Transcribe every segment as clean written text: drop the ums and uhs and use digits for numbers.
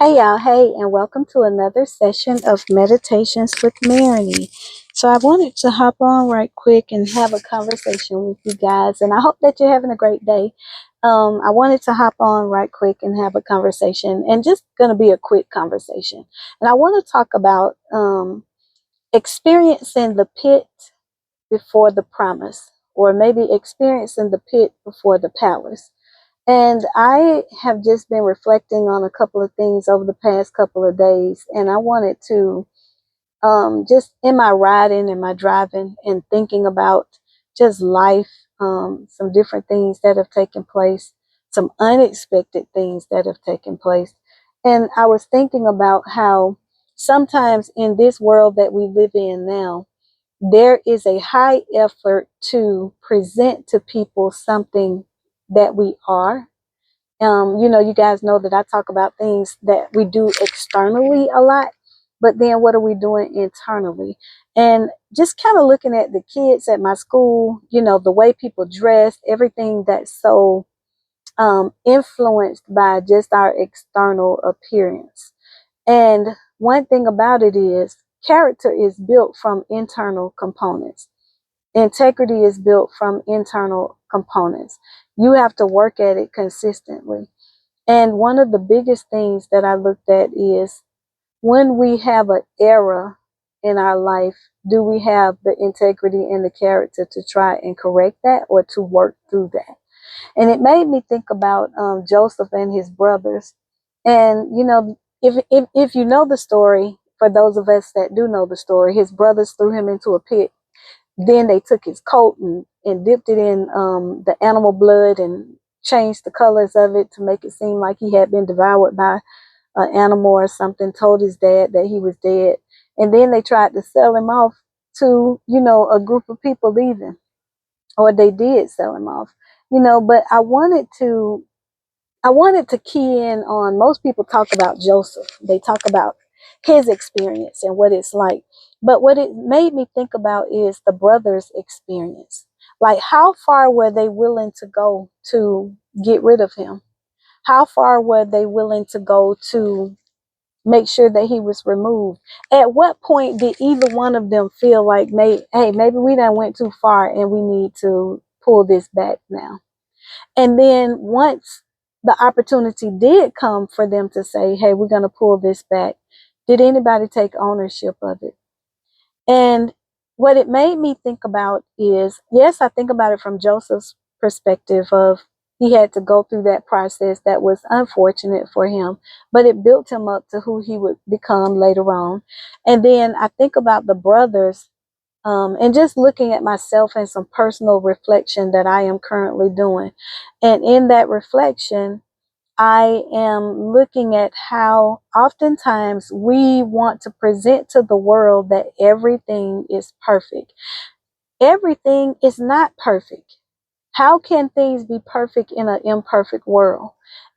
Hey y'all, hey, and welcome to another session of Meditations with Marigny. So I wanted to hop on right quick and have a conversation with you guys, and I hope that you're having a great day. I wanted to hop on right quick and have a conversation, and just going to be a quick conversation. And I want to talk about experiencing the pit before the promise, or maybe experiencing the pit before the palace. And I have just been reflecting on a couple of things over the past couple of days, and I wanted to just in my riding and my driving and thinking about just life, some different things that have taken place, some unexpected things that have taken place. And I was thinking about how sometimes in this world that we live in now, there is a high effort to present to people something that we are. You guys know that I talk about things that we do externally a lot, but then what are we doing internally? And just kind of looking at the kids at my school, the way people dress, everything that's so influenced by just our external appearance. And one thing about it is character is built from internal components. Integrity is built from internal components. You have to work at it consistently. And one of the biggest things that I looked at is when we have an error in our life, do we have the integrity and the character to try and correct that or to work through that? And it made me think about Joseph and his brothers. And, if you know the story, for those of us that do know the story, his brothers threw him into a pit. Then they took his coat and dipped it in the animal blood and changed the colors of it to make it seem like he had been devoured by an animal or something, told his dad that he was dead. And then they tried to sell him off to, a group of people leaving, or they did sell him off, but I wanted to key in on, most people talk about Joseph. They talk about his experience and what it's like. But what it made me think about is the brothers' experience. Like, how far were they willing to go to get rid of him? How far were they willing to go to make sure that he was removed? At what point did either one of them feel like, hey, maybe we done went too far and we need to pull this back now? And then once the opportunity did come for them to say, hey, we're going to pull this back, did anybody take ownership of it? And what it made me think about is, yes, I think about it from Joseph's perspective of he had to go through that process that was unfortunate for him, but it built him up to who he would become later on. And then I think about the brothers, and just looking at myself and some personal reflection that I am currently doing. And in that reflection, I am looking at how oftentimes we want to present to the world that everything is perfect. Everything is not perfect. How can things be perfect in an imperfect world?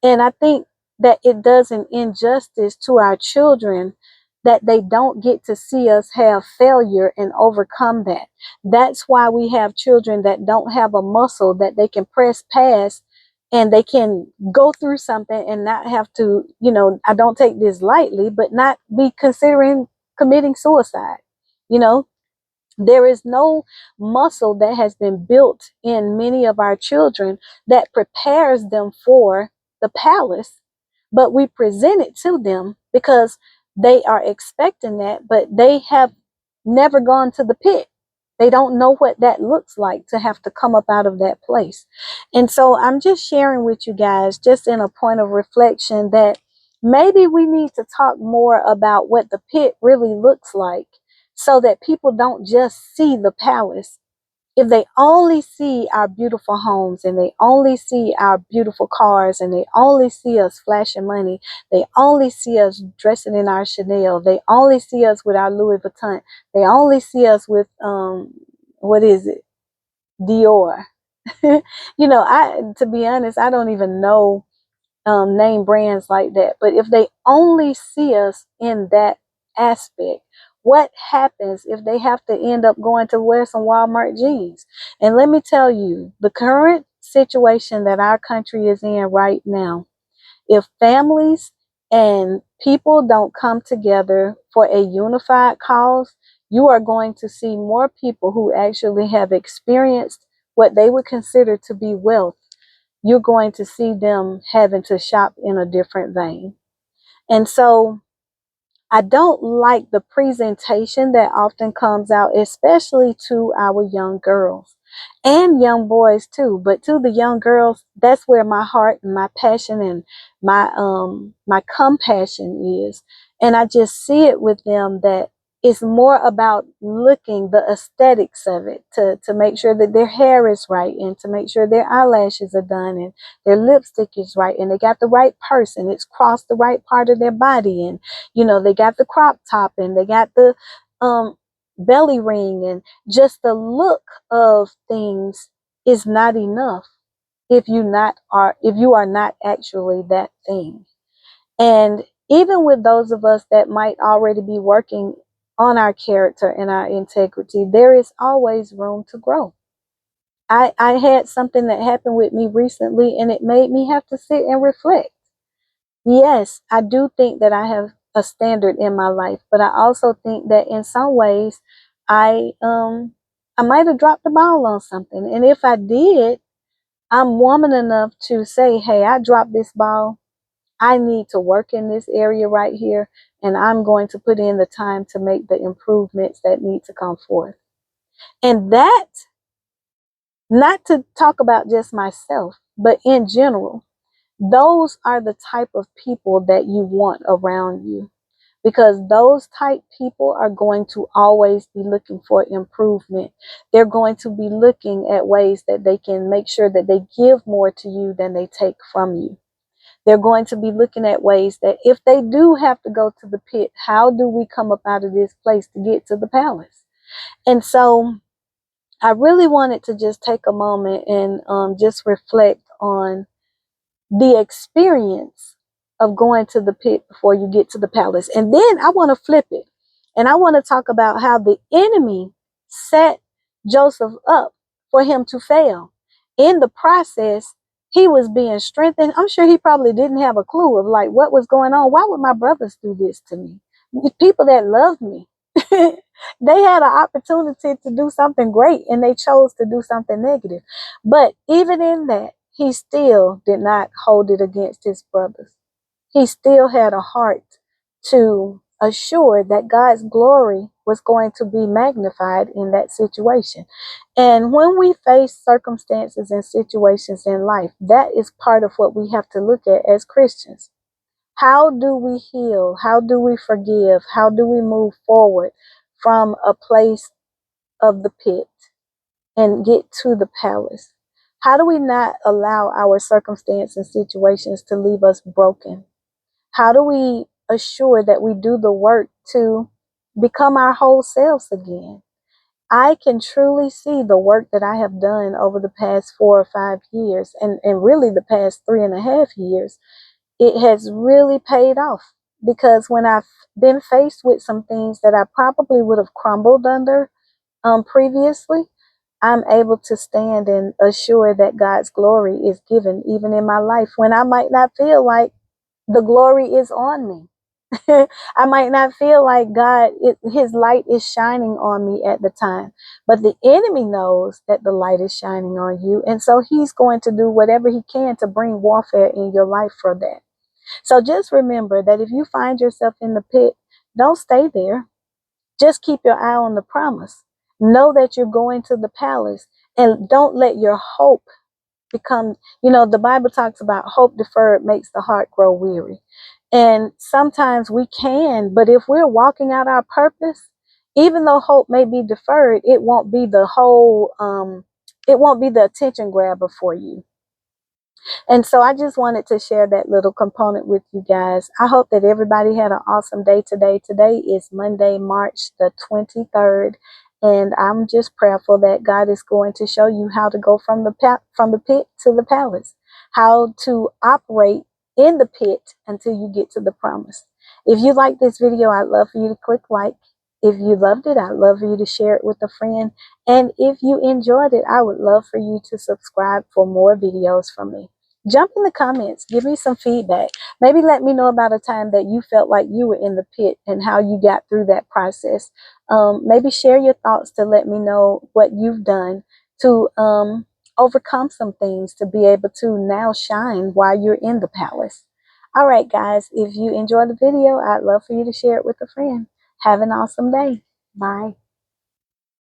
And I think that it does an injustice to our children that they don't get to see us have failure and overcome that. That's why we have children that don't have a muscle that they can press past, and they can go through something and not have to, I don't take this lightly, but not be considering committing suicide. You know, there is no muscle that has been built in many of our children that prepares them for the palace, but we present it to them because they are expecting that, but they have never gone to the pit. They don't know what that looks like to have to come up out of that place. And so I'm just sharing with you guys, just in a point of reflection, that maybe we need to talk more about what the pit really looks like, so that people don't just see the palace. If they only see our beautiful homes, and they only see our beautiful cars, and they only see us flashing money, they only see us dressing in our Chanel, they only see us with our Louis Vuitton, they only see us with what is it, Dior. To be honest, I don't even know name brands like that. But if they only see us in that aspect, what happens if they have to end up going to wear some Walmart jeans? And let me tell you, the current situation that our country is in right now, if families and people don't come together for a unified cause, you are going to see more people who actually have experienced what they would consider to be wealth. You're going to see them having to shop in a different vein. And so I don't like the presentation that often comes out, especially to our young girls and young boys too. But to the young girls, that's where my heart and my passion and my compassion is. And I just see it with them that it's more about looking the aesthetics of it, to make sure that their hair is right and to make sure their eyelashes are done and their lipstick is right and they got the right purse and it's crossed the right part of their body, and they got the crop top and they got the belly ring, and just the look of things is not enough if you are not actually that thing. And even with those of us that might already be working on our character and our integrity, there is always room to grow. I had something that happened with me recently and it made me have to sit and reflect. Yes, I do think that I have a standard in my life, but I also think that in some ways I might have dropped the ball on something. And if I did, I'm woman enough to say, hey, I dropped this ball. I need to work in this area right here, and I'm going to put in the time to make the improvements that need to come forth. And that, not to talk about just myself, but in general, those are the type of people that you want around you, because those type people are going to always be looking for improvement. They're going to be looking at ways that they can make sure that they give more to you than they take from you. They're going to be looking at ways that if they do have to go to the pit, how do we come up out of this place to get to the palace? And so I really wanted to just take a moment and just reflect on the experience of going to the pit before you get to the palace. And then I want to flip it. And I want to talk about how the enemy set Joseph up for him to fail. In the process, he was being strengthened. I'm sure he probably didn't have a clue of like what was going on. Why would my brothers do this to me? The people that loved me. They had an opportunity to do something great and they chose to do something negative. But even in that, he still did not hold it against his brothers. He still had a heart to assure that God's glory was going to be magnified in that situation. And when we face circumstances and situations in life, that is part of what we have to look at as Christians. How do we heal? How do we forgive? How do we move forward from a place of the pit and get to the palace? How do we not allow our circumstances and situations to leave us broken? How do we assure that we do the work to become our whole selves again? I can truly see the work that I have done over the past 4 or 5 years, and really the past 3.5 years. It has really paid off, because when I've been faced with some things that I probably would have crumbled under previously, I'm able to stand and assure that God's glory is given even in my life when I might not feel like the glory is on me. I might not feel like his light is shining on me at the time, but the enemy knows that the light is shining on you. And so he's going to do whatever he can to bring warfare in your life for that. So just remember that if you find yourself in the pit, don't stay there. Just keep your eye on the promise. Know that you're going to the palace, and don't let your hope become, the Bible talks about hope deferred makes the heart grow weary. And sometimes we can, but if we're walking out our purpose, even though hope may be deferred, it won't be the attention grabber for you. And so I just wanted to share that little component with you guys. I hope that everybody had an awesome day today. Today is Monday, March the 23rd. And I'm just prayerful that God is going to show you how to go from the pit to the palace, how to operate in the pit until you get to the promise. If you like this video, I'd love for you to click like. If you loved it, I'd love for you to share it with a friend. And if you enjoyed it, I would love for you to subscribe for more videos from me. Jump in the comments, give me some feedback. Maybe let me know about a time that you felt like you were in the pit and how you got through that process. Maybe share your thoughts to let me know what you've done to overcome some things to be able to now shine while you're in the palace. All right, guys, if you enjoyed the video, I'd love for you to share it with a friend. Have an awesome day. Bye.